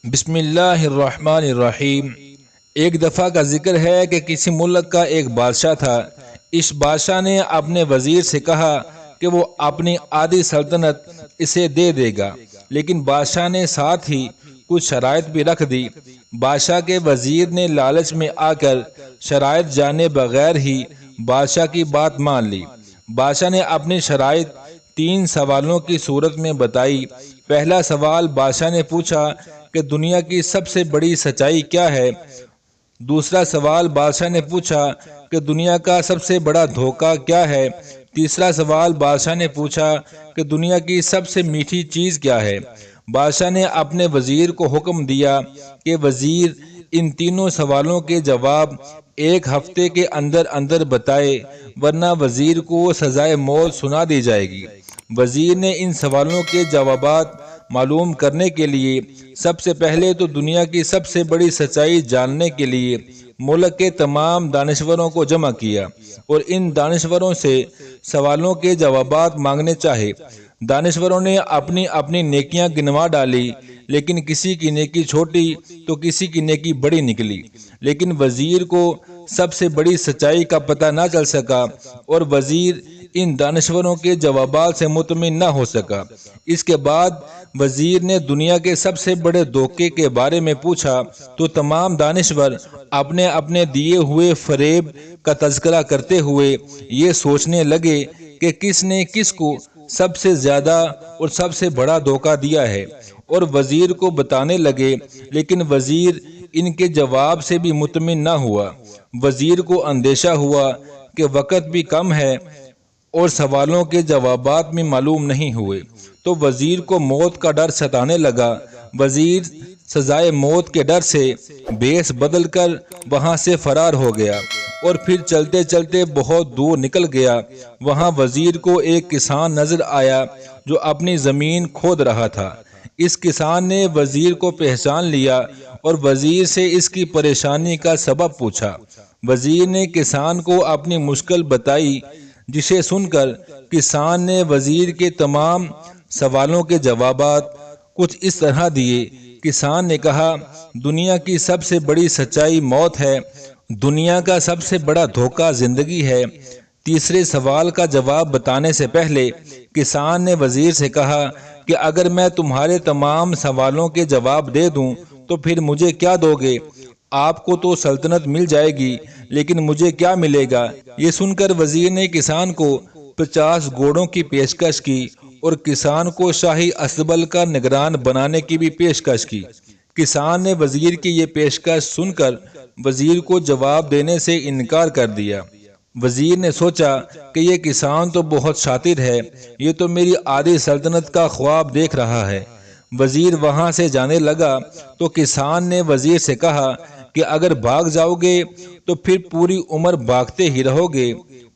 بسم اللہ الرحمن الرحیم۔ ایک دفعہ کا ذکر ہے کہ کسی ملک کا ایک بادشاہ تھا۔ اس بادشاہ نے اپنے وزیر سے کہا کہ وہ اپنی آدھی سلطنت اسے دے دے گا، لیکن بادشاہ نے ساتھ ہی کچھ شرائط بھی رکھ دی۔ بادشاہ کے وزیر نے لالچ میں آ کر شرائط جانے بغیر ہی بادشاہ کی بات مان لی۔ بادشاہ نے اپنی شرائط 3 سوالوں کی صورت میں بتائی۔ پہلا سوال بادشاہ نے پوچھا کہ دنیا کی سب سے بڑی سچائی کیا ہے؟ دوسرا سوال بادشاہ نے پوچھا کہ دنیا کا سب سے بڑا دھوکہ کیا ہے؟ تیسرا سوال بادشاہ نے پوچھا کہ دنیا کی سب سے میٹھی چیز کیا ہے؟ بادشاہ نے اپنے وزیر کو حکم دیا کہ وزیر ان تینوں سوالوں کے جواب 1 ہفتے کے اندر اندر بتائے، ورنہ وزیر کو سزائے موت سنا دی جائے گی۔ وزیر نے ان سوالوں کے جوابات معلوم کرنے کے لیے سب سے پہلے تو دنیا کی سب سے بڑی سچائی جاننے کے لیے ملک کے تمام دانشوروں کو جمع کیا اور ان دانشوروں سے سوالوں کے جوابات مانگنے چاہے۔ دانشوروں نے اپنی اپنی نیکیاں گنوا ڈالی، لیکن کسی کی نیکی چھوٹی تو کسی کی نیکی بڑی نکلی۔ لیکن وزیر کو سب سے بڑی سچائی کا پتہ نہ چل سکا اور وزیر ان دانشوروں کے جوابات سے مطمئن نہ ہو سکا۔ اس کے بعد وزیر نے دنیا کے سب سے بڑے دھوکے کے بارے میں پوچھا تو تمام دانشور اپنے اپنے دیے ہوئے فریب کا تذکرہ کرتے ہوئے یہ سوچنے لگے کہ کس نے کس کو سب سے زیادہ اور سب سے بڑا دھوکہ دیا ہے، اور وزیر کو بتانے لگے، لیکن وزیر ان کے جواب سے بھی مطمئن نہ ہوا۔ وزیر کو اندیشہ ہوا کہ وقت بھی کم ہے اور سوالوں کے جوابات بھی معلوم نہیں ہوئے، تو وزیر کو موت کا ڈر ستانے لگا۔ وزیر سزائے موت کے ڈر سے بھیس بدل کر وہاں سے فرار ہو گیا اور پھر چلتے چلتے بہت دور نکل گیا۔ وہاں وزیر کو ایک کسان نظر آیا جو اپنی زمین کھود رہا تھا۔ اس کسان نے وزیر کو پہچان لیا اور وزیر سے اس کی پریشانی کا سبب پوچھا۔ وزیر نے کسان کو اپنی مشکل بتائی، جسے سن کر کسان نے وزیر کے تمام سوالوں کے جوابات کچھ اس طرح دیے۔ کسان نے کہا، دنیا کی سب سے بڑی سچائی موت ہے، دنیا کا سب سے بڑا دھوکہ زندگی ہے۔ تیسرے سوال کا جواب بتانے سے پہلے کسان نے وزیر سے کہا کہ اگر میں تمہارے تمام سوالوں کے جواب دے دوں تو پھر مجھے کیا دو گے؟ آپ کو تو سلطنت مل جائے گی، لیکن مجھے کیا ملے گا؟ یہ سن کر وزیر نے کسان کو 50 گھوڑوں کی پیشکش کی اور کسان کو شاہی اسبل کا نگران بنانے کی بھی پیشکش کی۔ کسان نے وزیر کی یہ پیشکش سن کر وزیر کو جواب دینے سے انکار کر دیا۔ وزیر نے سوچا کہ یہ کسان تو بہت شاطر ہے، یہ تو میری آدھی سلطنت کا خواب دیکھ رہا ہے۔ وزیر وہاں سے جانے لگا تو کسان نے وزیر سے کہا کہ اگر بھاگ جاؤ گے تو پھر پوری عمر بھاگتے ہی رہو گے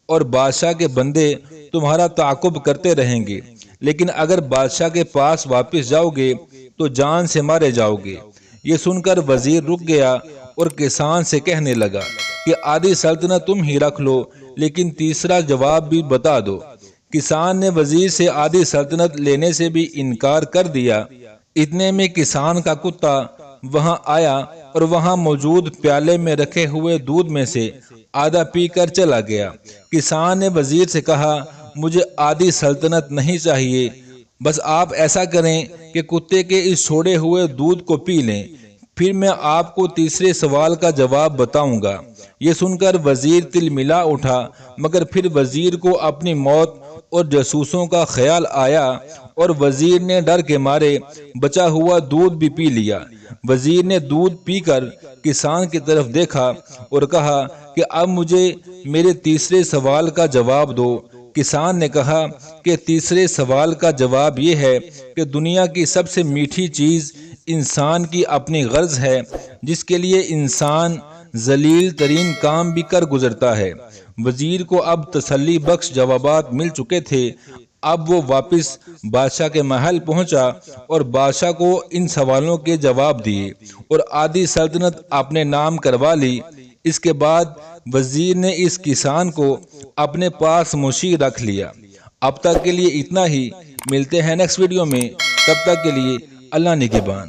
اور بادشاہ کے بندے تمہارا تعاقب کرتے رہیں گے، لیکن اگر بادشاہ کے پاس واپس جاؤ گے تو جان سے مارے جاؤ گے۔ یہ سن کر وزیر رک گیا اور کسان سے کہنے لگا کہ آدھی سلطنت تم ہی رکھ لو، لیکن تیسرا جواب بھی بتا دو۔ کسان نے وزیر سے آدھی سلطنت لینے سے بھی انکار کر دیا۔ اتنے میں کسان کا کتا وہاں آیا اور وہاں موجود پیالے میں رکھے ہوئے دودھ میں سے آدھا پی کر چلا گیا۔ کسان نے وزیر سے کہا، مجھے آدھی سلطنت نہیں چاہیے، بس آپ ایسا کریں کہ کتے کے اس چھوڑے ہوئے دودھ کو پی لیں، پھر میں آپ کو تیسرے سوال کا جواب بتاؤں گا۔ یہ سن کر وزیر تل ملا اٹھا، مگر پھر وزیر کو اپنی موت اور جاسوسوں کا خیال آیا اور وزیر نے ڈر کے مارے بچا ہوا دودھ بھی پی لیا۔ وزیر نے دودھ پی کر کسان کی طرف دیکھا اور کہا کہ اب مجھے میرے تیسرے سوال کا جواب دو۔ کسان نے کہا کہ تیسرے سوال کا جواب یہ ہے کہ دنیا کی سب سے میٹھی چیز انسان کی اپنی غرض ہے، جس کے لیے انسان ذلیل ترین کام بھی کر گزرتا ہے۔ وزیر کو اب تسلی بخش جوابات مل چکے تھے۔ اب وہ واپس بادشاہ کے محل پہنچا اور بادشاہ کو ان سوالوں کے جواب دیے اور آدھی سلطنت اپنے نام کروا لی۔ اس کے بعد وزیر نے اس کسان کو اپنے پاس مشیر رکھ لیا۔ اب تک کے لیے اتنا ہی، ملتے ہیں نیکسٹ ویڈیو میں، تب تک کے لیے اللہ نگہبان۔